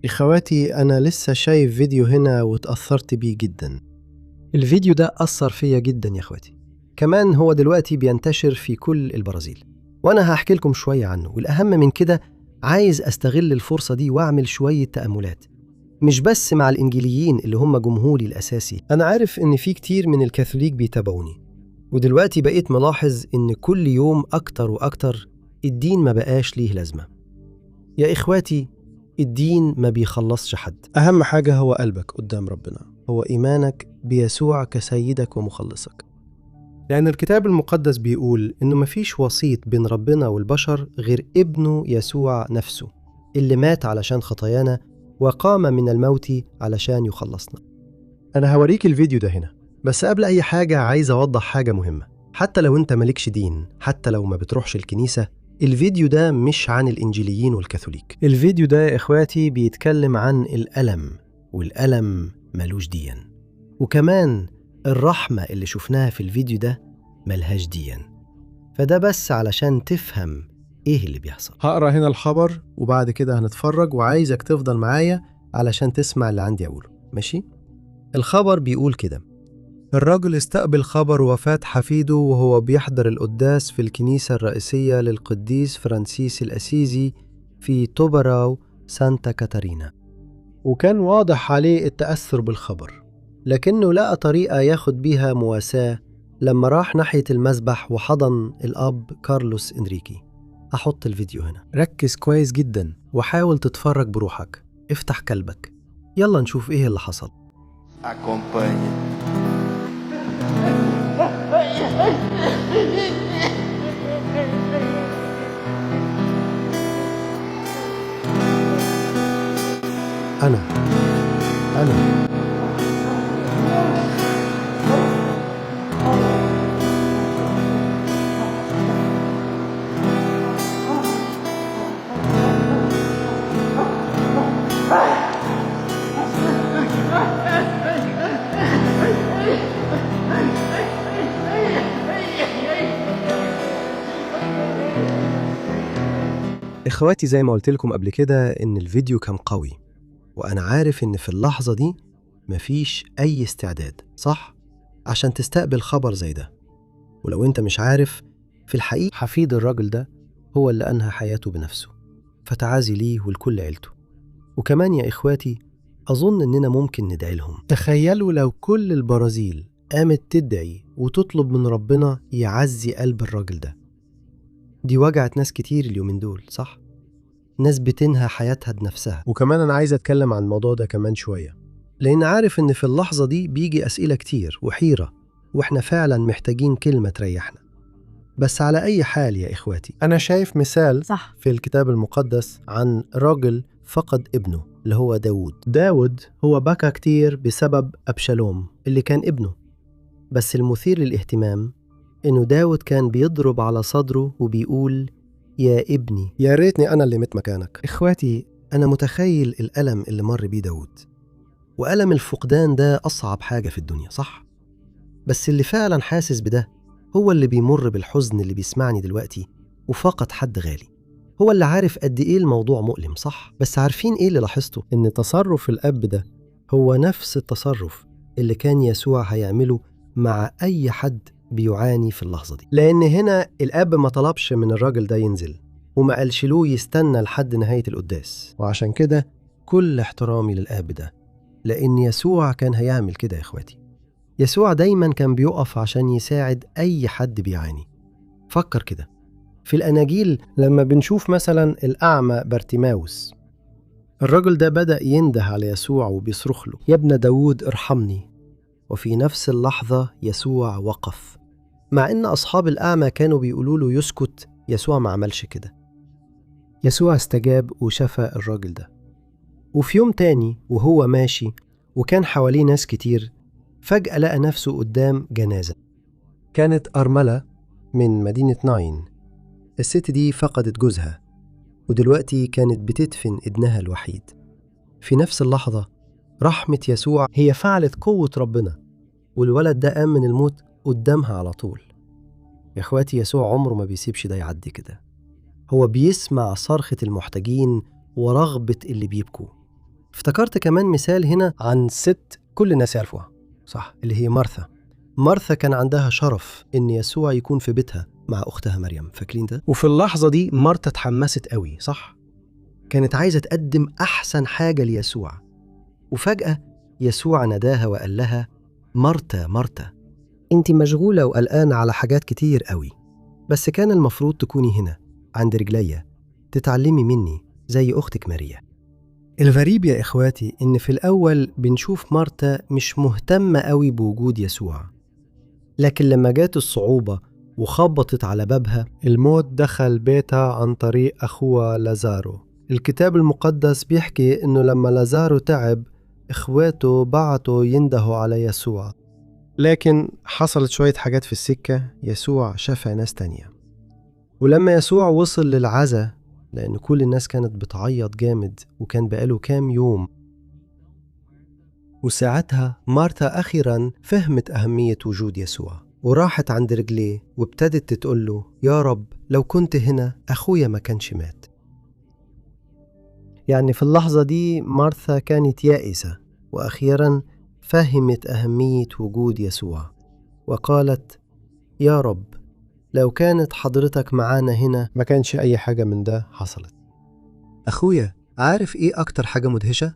إخواتي، أنا لسه شايف فيديو هنا وتأثرت بيه جدا. الفيديو ده أثر فيا جدا يا إخواتي. كمان هو دلوقتي بينتشر في كل البرازيل، وأنا هحكي لكم شوية عنه. والأهم من كده، عايز أستغل الفرصة دي وأعمل شوية تأملات، مش بس مع الإنجيليين اللي هم جمهوري الأساسي. أنا عارف إن في كتير من الكاثوليك بيتابعوني، ودلوقتي بقيت ملاحظ إن كل يوم أكتر وأكتر الدين ما بقاش ليه لازمة. يا إخواتي، الدين ما بيخلصش حد. أهم حاجة هو قلبك قدام ربنا، هو إيمانك بيسوع كسيدك ومخلصك. لأن الكتاب المقدس بيقول إنه مفيش وسيط بين ربنا والبشر غير ابنه يسوع نفسه، اللي مات علشان خطايانا وقام من الموت علشان يخلصنا. أنا هوريك الفيديو ده هنا، بس قبل أي حاجة عايز أوضح حاجة مهمة. حتى لو أنت مالكش دين، حتى لو ما بتروحش الكنيسة، الفيديو ده مش عن الإنجيليين والكاثوليك. الفيديو ده يا إخواتي بيتكلم عن الألم، والألم ملوش دين. وكمان الرحمة اللي شفناها في الفيديو ده ملهاش دين. فده بس علشان تفهم إيه اللي بيحصل. هقرأ هنا الخبر وبعد كده هنتفرج، وعايزك تفضل معايا علشان تسمع اللي عندي أقوله، ماشي؟ الخبر بيقول كده: الرجل استقبل خبر وفاة حفيده وهو بيحضر القداس في الكنيسة الرئيسية للقديس فرانسيس الأسيزي في توبراو سانتا كاتارينا. وكان واضح عليه التأثر بالخبر، لكنه لقى طريقة ياخد بيها مواساة لما راح ناحية المذبح وحضن الأب كارلوس إنريكي. أحط الفيديو هنا، ركز كويس جدا وحاول تتفرج بروحك، افتح قلبك. يلا نشوف إيه اللي حصل. Acompanhe. أنا إخواتي، زي ما قلت لكم قبل كده إن الفيديو كان قوي، وأنا عارف إن في اللحظة دي مفيش أي استعداد، صح؟ عشان تستقبل خبر زي ده. ولو أنت مش عارف، في الحقيقة حفيد الراجل ده هو اللي أنهى حياته بنفسه، فتعازي ليه ولكل عيلته. وكمان يا إخواتي، أظن إننا ممكن ندعي لهم. تخيلوا لو كل البرازيل قامت تدعي وتطلب من ربنا يعزي قلب الراجل ده. دي وجعت ناس كتير اليومين دول، صح؟ ناس بتنهى حياتها بنفسها. وكمان أنا عايز أتكلم عن الموضوع ده كمان شوية، لأن عارف إن في اللحظة دي بيجي أسئلة كتير وحيرة، وإحنا فعلا محتاجين كلمة تريحنا. بس على أي حال يا إخواتي، أنا شايف مثال صح. في الكتاب المقدس عن راجل فقد ابنه اللي هو داود هو بكى كتير بسبب أبشالوم اللي كان ابنه. بس المثير للاهتمام إنه داود كان بيضرب على صدره وبيقول: يا ابني، يا ريتني أنا اللي مت مكانك. إخواتي، أنا متخيل الألم اللي مر بيه داود، وألم الفقدان ده أصعب حاجة في الدنيا، صح؟ بس اللي فعلا حاسس بده هو اللي بيمر بالحزن، اللي بيسمعني دلوقتي وفقد حد غالي. هو اللي عارف قد إيه الموضوع مؤلم، صح؟ بس عارفين إيه اللي لاحظته؟ إن تصرف الأب ده هو نفس التصرف اللي كان يسوع هيعمله مع أي حد بيعاني في اللحظة دي. لأن هنا الأب ما طلبش من الراجل ده ينزل، وما قالش له يستنى لحد نهاية القداس. وعشان كده كل احترامي للأب ده، لأن يسوع كان هيعمل كده يا إخواتي. يسوع دايما كان بيقف عشان يساعد أي حد بيعاني. فكر كده في الأناجيل لما بنشوف مثلا الأعمى بارتيماوس، الرجل ده بدأ ينده على يسوع وبيصرخ له: يا ابن داود ارحمني. وفي نفس اللحظة يسوع وقف. مع إن أصحاب الأعمى كانوا بيقولوا له يسكت، يسوع ما عملش كده. يسوع استجاب وشفى الراجل ده. وفي يوم تاني وهو ماشي وكان حواليه ناس كتير، فجأة لقى نفسه قدام جنازة. كانت أرملة من مدينة ناين. الست دي فقدت جوزها، ودلوقتي كانت بتدفن ابنها الوحيد. في نفس اللحظة رحمة يسوع هي فعلت قوة ربنا، والولد ده قام من الموت قدامها على طول. يا اخواتي، يسوع عمره ما بيسيبش ده يعدي كده. هو بيسمع صرخة المحتاجين ورغبة اللي بيبكوا. افتكرت كمان مثال هنا عن ست كل الناس يعرفوها، صح، اللي هي مرثا. مرثا كان عندها شرف إن يسوع يكون في بيتها مع أختها مريم، فاكرين ده؟ وفي اللحظة دي مرثا اتحمست قوي، صح؟ كانت عايزة تقدم أحسن حاجة ليسوع، وفجأة يسوع ناداها وقال لها: مرثا مرثا، انت مشغولة وقلقانة على حاجات كتير قوي، بس كان المفروض تكوني هنا عند رجليا تتعلمي مني زي أختك ماريا. الغريب يا إخواتي إن في الأول بنشوف مرثا مش مهتمة قوي بوجود يسوع، لكن لما جات الصعوبة وخبطت على بابها، الموت دخل بيتها عن طريق أخوها لازارو. الكتاب المقدس بيحكي إنه لما لازارو تعب إخواته بعتوا يندهوا على يسوع، لكن حصلت شوية حاجات في السكة. يسوع شفى ناس تانية، ولما يسوع وصل للعزا، لأن كل الناس كانت بتعيط جامد وكان بقاله كام يوم، وساعتها مرثا أخيرا فهمت أهمية وجود يسوع وراحت عند رجليه وابتدت تقول له: يا رب لو كنت هنا أخويا ما كانش مات. يعني في اللحظة دي مرثا كانت يائسة، وأخيرا فهمت أهمية وجود يسوع وقالت: يا رب لو كانت حضرتك معانا هنا ما كانش أي حاجة من ده حصلت. أخويا، عارف إيه أكتر حاجة مدهشة؟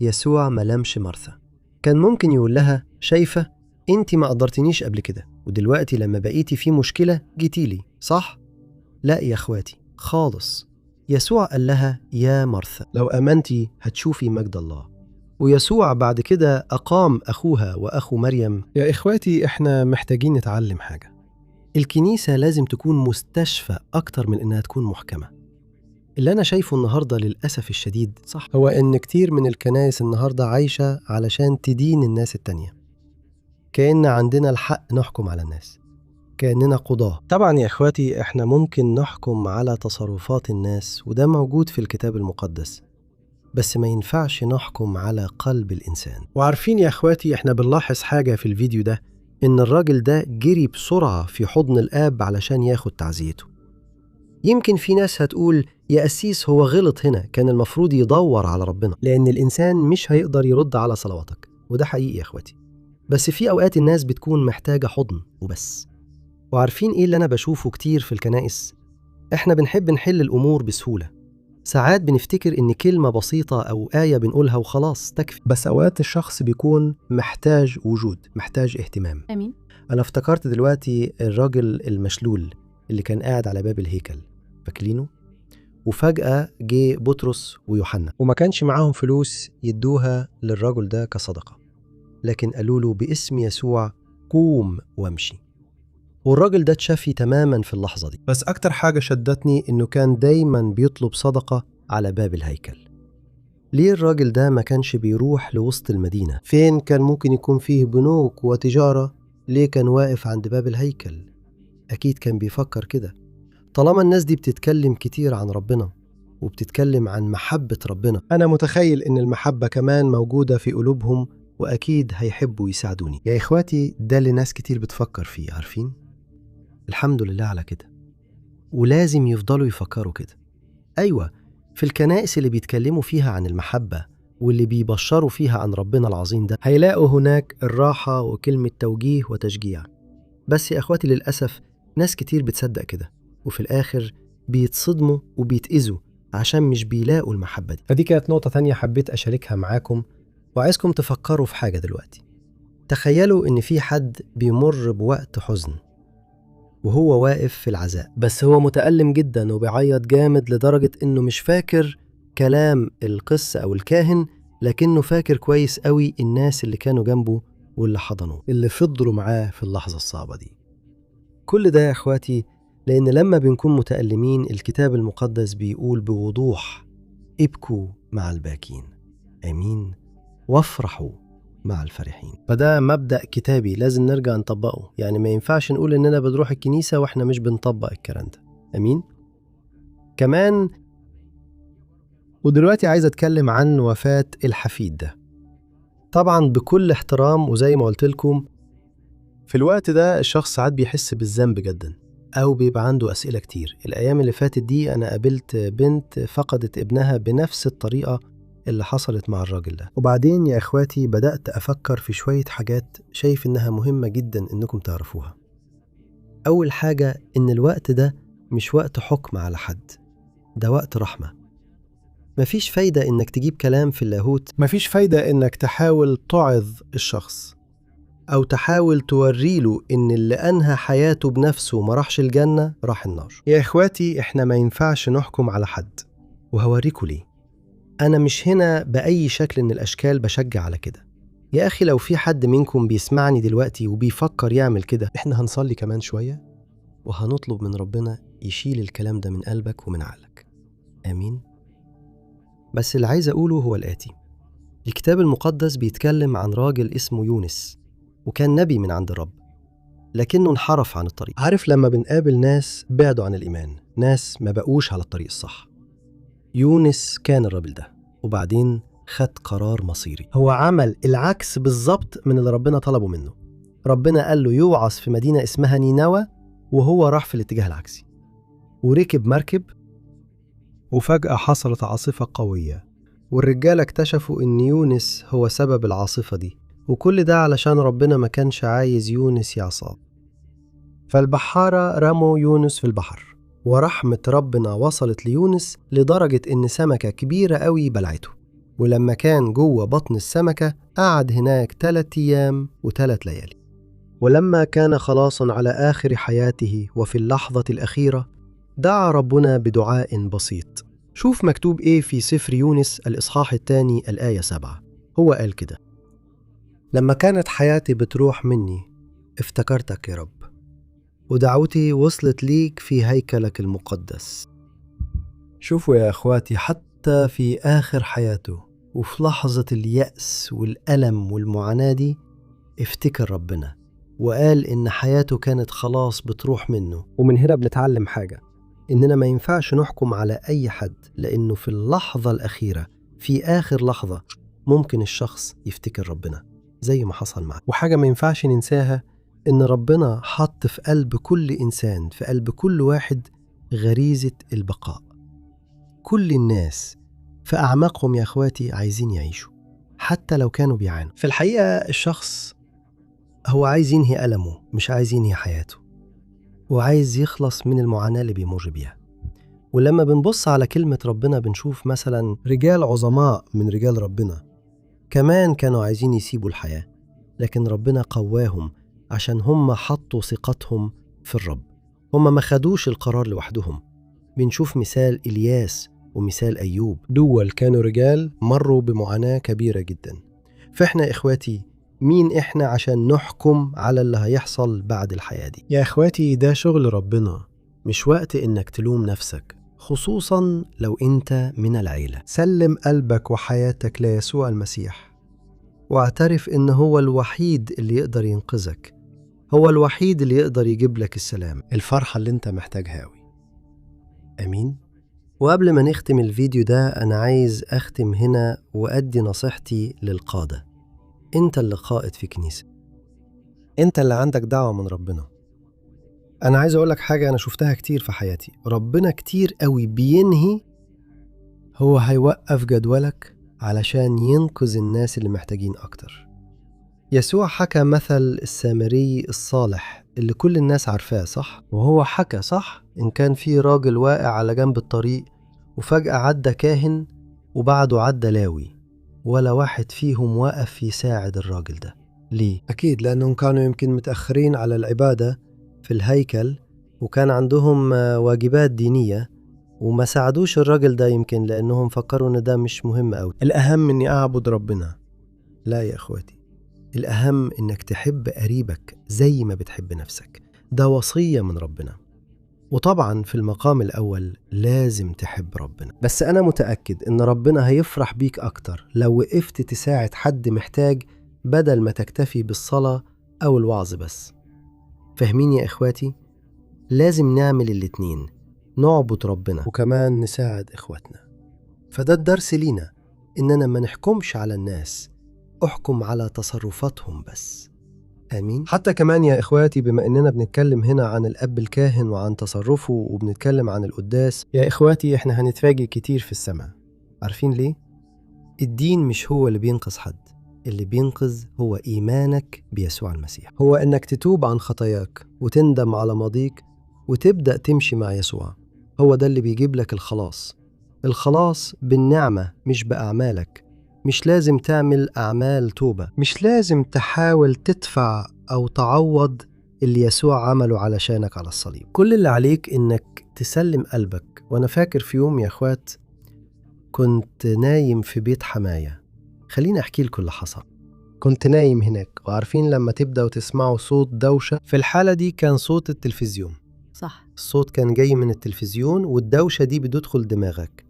يسوع ما لمش مرثا. كان ممكن يقول لها: شايفة، أنت ما قدرتنيش قبل كده، ودلوقتي لما بقيتي في مشكلة جيتيلي، صح؟ لا يا أخواتي خالص. يسوع قال لها: يا مرثا، لو أمنتي هتشوفي مجد الله. ويسوع بعد كده أقام أخوها وأخو مريم. يا إخواتي، إحنا محتاجين نتعلم حاجة. الكنيسة لازم تكون مستشفى أكتر من إنها تكون محكمة. اللي أنا شايفه النهاردة للأسف الشديد، صح، هو إن كتير من الكنائس النهاردة عايشة علشان تدين الناس التانية، كأن عندنا الحق نحكم على الناس، كأننا قضاة. طبعا يا إخواتي، إحنا ممكن نحكم على تصرفات الناس، وده موجود في الكتاب المقدس، بس ما ينفعش نحكم على قلب الإنسان. وعارفين يا إخواتي، إحنا بنلاحظ حاجة في الفيديو ده، إن الراجل ده جري بسرعة في حضن الآب علشان ياخد تعزيته. يمكن في ناس هتقول: يا قسيس هو غلط هنا، كان المفروض يدور على ربنا، لأن الإنسان مش هيقدر يرد على صلواتك، وده حقيقي يا إخواتي. بس في أوقات الناس بتكون محتاجة حضن وبس. وعارفين إيه اللي أنا بشوفه كتير في الكنائس؟ إحنا بنحب نحل الأمور بسهولة. ساعات بنفتكر إن كلمة بسيطة أو آية بنقولها وخلاص تكفي، بس أوقات الشخص بيكون محتاج وجود، محتاج اهتمام. أمين. أنا افتكرت دلوقتي الراجل المشلول اللي كان قاعد على باب الهيكل، فاكرينه؟ وفجأة جه بطرس ويوحنا، وما كانش معاهم فلوس يدوها للرجل ده كصدقة، لكن قالوا له: باسم يسوع قوم وامشي. والراجل ده اتشفي تماما في اللحظة دي. بس أكتر حاجة شدتني إنه كان دايما بيطلب صدقة على باب الهيكل. ليه الراجل ده ما كانش بيروح لوسط المدينة؟ فين كان ممكن يكون فيه بنوك وتجارة؟ ليه كان واقف عند باب الهيكل؟ أكيد كان بيفكر كده: طالما الناس دي بتتكلم كتير عن ربنا وبتتكلم عن محبة ربنا، أنا متخيل إن المحبة كمان موجودة في قلوبهم، وأكيد هيحبوا يساعدوني. يا إخواتي، ده اللي ناس كتير بتفكر فيه، عارفين؟ الحمد لله على كده، ولازم يفضلوا يفكروا كده. أيوة، في الكنائس اللي بيتكلموا فيها عن المحبة واللي بيبشروا فيها عن ربنا العظيم ده، هيلاقوا هناك الراحة وكلمة توجيه وتشجيع. بس يا أخواتي، للأسف ناس كتير بتصدق كده، وفي الآخر بيتصدموا وبيتأذوا عشان مش بيلاقوا المحبة دي. فدي كانت نقطة تانية حبيت أشاركها معاكم، وعايزكم تفكروا في حاجة دلوقتي. تخيلوا إن في حد بيمر بوقت حزن وهو واقف في العزاء، بس هو متألم جدا وبيعيط جامد لدرجة إنه مش فاكر كلام القس أو الكاهن، لكنه فاكر كويس قوي الناس اللي كانوا جنبه واللي حضنوه، اللي فضلوا معاه في اللحظة الصعبة دي. كل ده يا أخواتي لأن لما بنكون متألمين، الكتاب المقدس بيقول بوضوح: ابكوا مع الباكين، أمين، وافرحوا مع الفرحين. فده مبدأ كتابي لازم نرجع نطبقه، يعني ما ينفعش نقول إننا بنروح الكنيسة وإحنا مش بنطبق الكلام ده. أمين. كمان ودلوقتي عايز أتكلم عن وفاة الحفيد ده، طبعا بكل احترام، وزي ما قلت لكم في الوقت ده الشخص ساعات بيحس بالذنب جدا، أو بيبقى عنده أسئلة كتير. الأيام اللي فاتت دي أنا قابلت بنت فقدت ابنها بنفس الطريقة اللي حصلت مع الراجل ده. وبعدين يا إخواتي بدأت أفكر في شوية حاجات شايف إنها مهمة جدا إنكم تعرفوها. أول حاجة إن الوقت ده مش وقت حكم على حد، ده وقت رحمة. مفيش فايدة إنك تجيب كلام في اللاهوت، مفيش فايدة إنك تحاول تعظ الشخص أو تحاول توريله إن اللي أنهى حياته بنفسه ما راحش الجنة راح النار. يا إخواتي إحنا ما ينفعش نحكم على حد، وهوريكوا ليه. أنا مش هنا بأي شكل من الأشكال بشجع على كده. يا أخي لو في حد منكم بيسمعني دلوقتي وبيفكر يعمل كده، إحنا هنصلي كمان شوية وهنطلب من ربنا يشيل الكلام ده من قلبك ومن عقلك. آمين. بس اللي عايز أقوله هو الآتي: الكتاب المقدس بيتكلم عن راجل اسمه يونس، وكان نبي من عند الرب، لكنه انحرف عن الطريق. عارف لما بنقابل ناس بعدوا عن الإيمان، ناس ما بقوش على الطريق الصح، يونس كان الراجل ده. وبعدين خد قرار مصيري، هو عمل العكس بالظبط من اللي ربنا طلبه منه. ربنا قال له يوعظ في مدينة اسمها نينوى، وهو راح في الاتجاه العكسي وركب مركب، وفجأة حصلت عاصفة قوية، والرجالة اكتشفوا إن يونس هو سبب العاصفة دي، وكل ده علشان ربنا ما كانش عايز يونس يعصى. فالبحارة رموا يونس في البحر، ورحمة ربنا وصلت ليونس لدرجة إن سمكة كبيرة قوي بلعته. ولما كان جوه بطن السمكة قعد هناك 3 أيام و3 ليالي. ولما كان خلاصا على آخر حياته وفي اللحظة الأخيرة دعا ربنا بدعاء بسيط. شوف مكتوب إيه في سفر يونس الإصحاح 2 الآية 7. هو قال كده: لما كانت حياتي بتروح مني افتكرتك يا رب، ودعوتي وصلت ليك في هيكلك المقدس. شوفوا يا أخواتي، حتى في آخر حياته وفي لحظة اليأس والألم والمعاناة دي افتكر ربنا، وقال إن حياته كانت خلاص بتروح منه. ومن هنا بنتعلم حاجة، إننا ما ينفعش نحكم على أي حد، لأنه في اللحظة الأخيرة، في آخر لحظة، ممكن الشخص يفتكر ربنا زي ما حصل معه. وحاجة ما ينفعش ننساها، إن ربنا حط في قلب كل إنسان، في قلب كل واحد، غريزة البقاء. كل الناس في أعماقهم يا أخواتي عايزين يعيشوا حتى لو كانوا بيعانوا. في الحقيقة الشخص هو عايز ينهي ألمه، مش عايز ينهي حياته، وعايز يخلص من المعاناة اللي بيمر بيها. ولما بنبص على كلمة ربنا بنشوف مثلا رجال عظماء من رجال ربنا كمان كانوا عايزين يسيبوا الحياة، لكن ربنا قواهم عشان هم حطوا ثقتهم في الرب. هم ما خدوش القرار لوحدهم. بنشوف مثال إلياس ومثال أيوب، دول كانوا رجال مروا بمعاناة كبيرة جدا. فإحنا إخواتي مين إحنا عشان نحكم على اللي هيحصل بعد الحياة دي؟ يا إخواتي ده شغل ربنا، مش وقت إنك تلوم نفسك، خصوصا لو أنت من العيلة. سلم قلبك وحياتك ليسوع المسيح، واعترف إن هو الوحيد اللي يقدر ينقذك، هو الوحيد اللي يقدر يجيب لك السلام، الفرحة اللي أنت محتاجها أوي. أمين؟ وقبل ما نختم الفيديو ده أنا عايز أختم هنا وأدي نصيحتي للقادة. أنت اللي قائد في كنيسة، أنت اللي عندك دعوة من ربنا. أنا عايز أقولك حاجة أنا شفتها كتير في حياتي، ربنا كتير قوي بينهي، هو هيوقف جدولك علشان ينقذ الناس اللي محتاجين أكتر. يسوع حكى مثل السامري الصالح اللي كل الناس عارفاه، صح؟ وهو حكى صح إن كان في راجل واقع على جنب الطريق، وفجأة عدى كاهن وبعده عدى لاوي، ولا واحد فيهم وقف يساعد الراجل ده. ليه؟ أكيد لأنهم كانوا يمكن متأخرين على العبادة في الهيكل، وكان عندهم واجبات دينية، وما ساعدوش الراجل ده يمكن لأنهم فكروا إن ده مش مهم أوي. الأهم إني أعبد ربنا. لا يا أخواتي، الأهم إنك تحب قريبك زي ما بتحب نفسك، ده وصية من ربنا. وطبعا في المقام الأول لازم تحب ربنا، بس أنا متأكد إن ربنا هيفرح بيك أكتر لو وقفت تساعد حد محتاج بدل ما تكتفي بالصلاة أو الوعظ بس. فاهمين يا إخواتي؟ لازم نعمل الاتنين، نعبد ربنا وكمان نساعد إخواتنا. فده الدرس لينا، إننا ما نحكمش على الناس، احكم على تصرفاتهم بس. آمين؟ حتى كمان يا إخواتي بما إننا بنتكلم هنا عن الأب الكاهن وعن تصرفه وبنتكلم عن القداس، يا إخواتي إحنا هنتفاجئ كتير في السماء. عارفين ليه؟ الدين مش هو اللي بينقذ حد، اللي بينقذ هو إيمانك بيسوع المسيح، هو إنك تتوب عن خطاياك وتندم على ماضيك وتبدأ تمشي مع يسوع. هو ده اللي بيجيب لك الخلاص. الخلاص بالنعمة مش بأعمالك. مش لازم تعمل أعمال توبة، مش لازم تحاول تدفع أو تعوض اللي يسوع عمله علشانك على الصليب. كل اللي عليك إنك تسلم قلبك. وأنا فاكر في يوم يا أخوات كنت نايم في بيت حماية. خليني أحكي لكم اللي حصل. كنت نايم هناك، وعارفين لما تبدأوا تسمعوا صوت دوشة؟ في الحالة دي كان صوت التلفزيون. صح. الصوت كان جاي من التلفزيون، والدوشة دي بتدخل دماغك.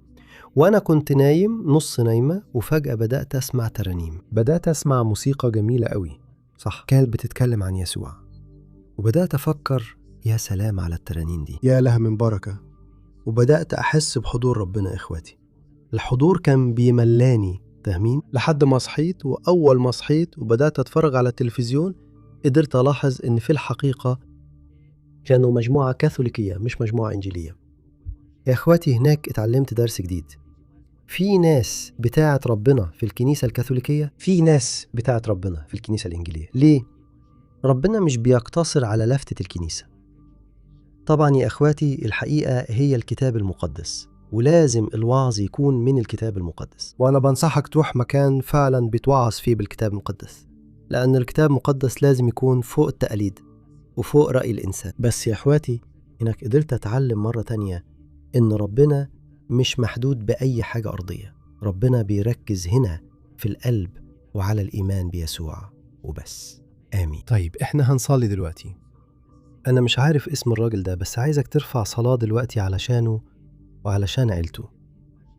وأنا كنت نايم نص نايمة، وفجأة بدأت أسمع ترانيم، بدأت أسمع موسيقى جميلة قوي. صح، كانت بتتكلم عن يسوع. وبدأت أفكر يا سلام على الترانيم دي، يا لها من بركة. وبدأت أحس بحضور ربنا. إخواتي، الحضور كان بيملاني، فاهمين؟ لحد ما صحيت، وأول ما صحيت وبدأت أتفرج على التلفزيون قدرت ألاحظ إن في الحقيقة كانوا مجموعة كاثوليكية مش مجموعة إنجيلية. يا إخواتي، هناك اتعلمت درس جديد. في ناس بتاعت ربنا في الكنيسة الكاثوليكية، في ناس بتاعت ربنا في الكنيسة الإنجيلية. ليه؟ ربنا مش بيقتصر على لفتة الكنيسة. طبعا يا إخواتي، الحقيقة هي الكتاب المقدس، ولازم الوعظ يكون من الكتاب المقدس. وأنا بنصحك تروح مكان فعلا بتوعظ فيه بالكتاب المقدس، لأن الكتاب المقدس لازم يكون فوق التقاليد وفوق رأي الإنسان. بس يا إخواتي، إنك قدرت أتعلم مرة تانية إن ربنا مش محدود بأي حاجة أرضية. ربنا بيركز هنا في القلب وعلى الإيمان بيسوع وبس. آمين. طيب، إحنا هنصلي دلوقتي. أنا مش عارف اسم الراجل ده، بس عايزك ترفع صلاة دلوقتي علشانه وعلشان عيلته.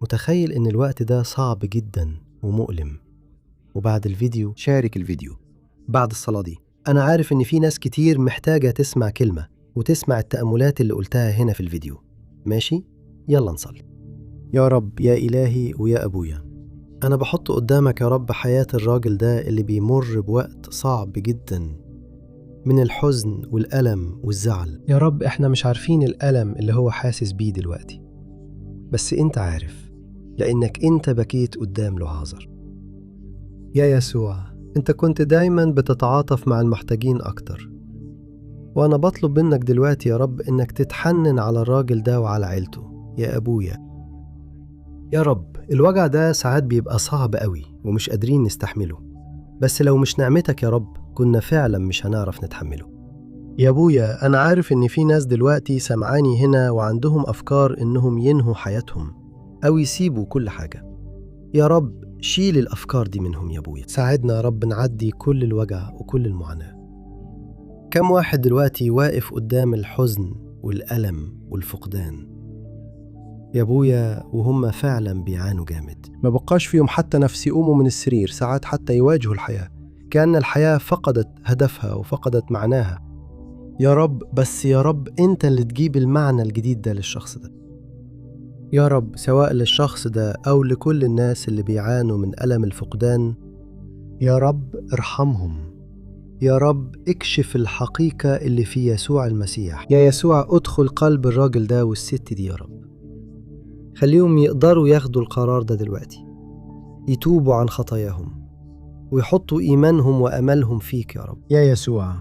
متخيل إن الوقت ده صعب جدا ومؤلم. وبعد الفيديو شارك الفيديو بعد الصلاة دي. أنا عارف إن في ناس كتير محتاجة تسمع كلمة وتسمع التأملات اللي قلتها هنا في الفيديو. ماشي؟ يلا نصلي. يا رب، يا إلهي ويا أبويا، أنا بحط قدامك يا رب حياة الراجل ده اللي بيمر بوقت صعب جدا من الحزن والألم والزعل. يا رب، إحنا مش عارفين الألم اللي هو حاسس بيه دلوقتي، بس أنت عارف، لأنك أنت بكيت قدام لعازر. يا يسوع، أنت كنت دايما بتتعاطف مع المحتاجين أكتر، وأنا بطلب منك دلوقتي يا رب إنك تتحنن على الراجل ده وعلى عيلته. يا أبويا، يا رب، الوجع ده ساعات بيبقى صعب قوي ومش قادرين نستحمله، بس لو مش نعمتك يا رب كنا فعلا مش هنعرف نتحمله. يا أبويا، أنا عارف إن في ناس دلوقتي سمعاني هنا وعندهم أفكار إنهم ينهوا حياتهم أو يسيبوا كل حاجة. يا رب، شيل الأفكار دي منهم يا أبويا. ساعدنا يا رب نعدي كل الوجع وكل المعاناة. كم واحد دلوقتي واقف قدام الحزن والألم والفقدان يا أبويا، وهم فعلا بيعانوا جامد، ما بقاش فيهم حتى نفس يقوموا من السرير ساعات حتى يواجهوا الحياة، كأن الحياة فقدت هدفها وفقدت معناها. يا رب، بس يا رب أنت اللي تجيب المعنى الجديد ده للشخص ده. يا رب، سواء للشخص ده أو لكل الناس اللي بيعانوا من ألم الفقدان، يا رب ارحمهم. يا رب، اكشف الحقيقة اللي في يسوع المسيح. يا يسوع، ادخل قلب الراجل ده والست دي يا رب، خليهم يقدروا ياخدوا القرار ده دلوقتي، يتوبوا عن خطاياهم ويحطوا إيمانهم وأملهم فيك يا رب. يا يسوع،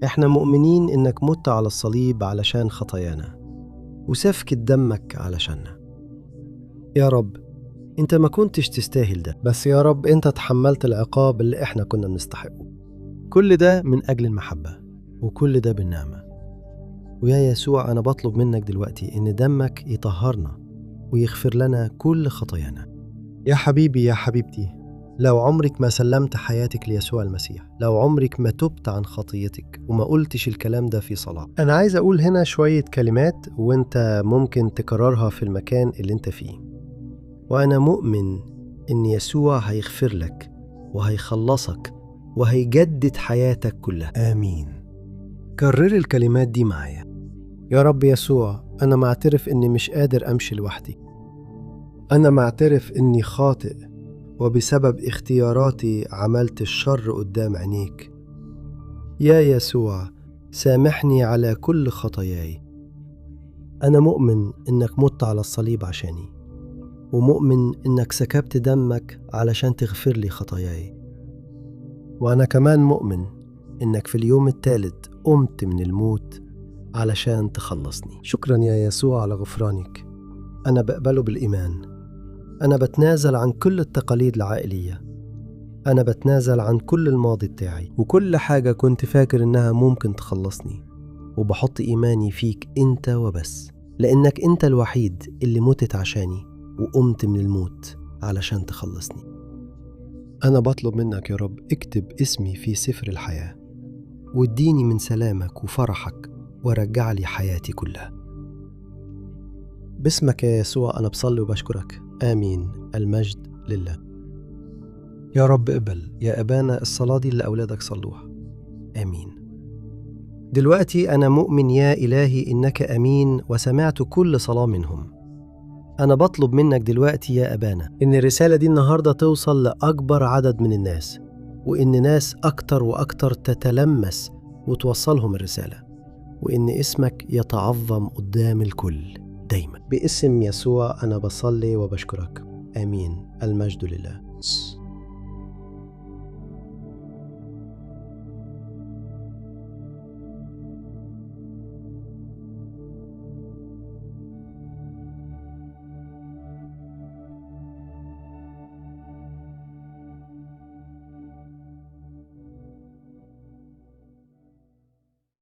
احنا مؤمنين إنك مت على الصليب علشان خطايانا وسفكت دمك علشاننا. يا رب، انت ما كنتش تستاهل ده، بس يا رب انت تحملت العقاب اللي احنا كنا بنستحقه. كل ده من أجل المحبة، وكل ده بالنعمة. ويا يسوع، أنا بطلب منك دلوقتي إن دمك يطهرنا ويغفر لنا كل خطايانا. يا حبيبي، يا حبيبتي، لو عمرك ما سلمت حياتك ليسوع المسيح، لو عمرك ما تبت عن خطيتك وما قلتش الكلام ده في صلاة، أنا عايز أقول هنا شوية كلمات وإنت ممكن تكررها في المكان اللي إنت فيه. وأنا مؤمن إن يسوع هيغفر لك وهيخلصك وهيجدد حياتك كلها. آمين. كرر الكلمات دي معايا. يا رب يسوع، أنا معترف إني مش قادر أمشي لوحدي. أنا معترف إني خاطئ، وبسبب اختياراتي عملت الشر قدام عينيك. يا يسوع، سامحني على كل خطاياي. أنا مؤمن إنك مت على الصليب عشاني، ومؤمن إنك سكبت دمك علشان تغفر لي خطاياي. وأنا كمان مؤمن إنك في اليوم الثالث قمت من الموت علشان تخلصني. شكرا يا يسوع على غفرانك. أنا بقبله بالإيمان. أنا بتنازل عن كل التقاليد العائلية. أنا بتنازل عن كل الماضي بتاعي وكل حاجة كنت فاكر إنها ممكن تخلصني، وبحط إيماني فيك أنت وبس، لأنك أنت الوحيد اللي متت عشاني وقمت من الموت علشان تخلصني. أنا بطلب منك يا رب اكتب اسمي في سفر الحياة، واديني من سلامك وفرحك ورجع لي حياتي كلها. باسمك يا يسوع أنا بصلي وبشكرك. آمين. المجد لله. يا رب اقبل يا أبانا الصلاة دي اللي أولادك صلوها. آمين. دلوقتي أنا مؤمن يا إلهي إنك أمين وسمعت كل صلاة منهم. أنا بطلب منك دلوقتي يا أبانا إن الرسالة دي النهاردة توصل لأكبر عدد من الناس، وإن ناس أكتر وأكتر تتلمس وتوصلهم الرسالة، وإن اسمك يتعظم قدام الكل دايما. باسم يسوع أنا بصلي وبشكرك. آمين. المجد لله.